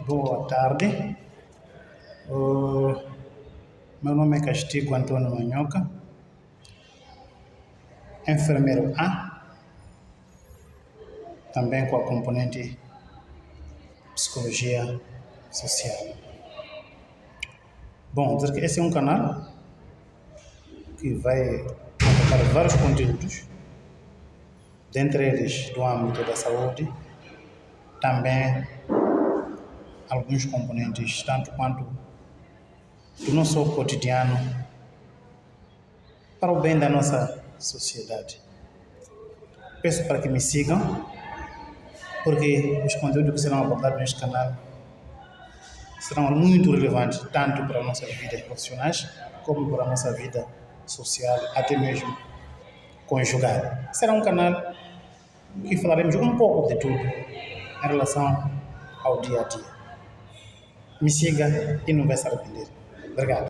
Boa tarde. Meu nome é Castigo Antônio Manhoca, enfermeiro A, também com a componente Psicologia Social. Bom, dizer que esse é um canal que vai abarcar vários conteúdos, dentre eles do âmbito da saúde, também alguns componentes, tanto quanto do nosso cotidiano, para o bem da nossa sociedade. Peço para que me sigam, porque os conteúdos que serão abordados neste canal serão muito relevantes, tanto para nossas vidas profissionais, como para a nossa vida social, até mesmo conjugal. Será um canal que falaremos um pouco de tudo em relação ao dia a dia. Me siga e não vai se arrepender. Obrigado.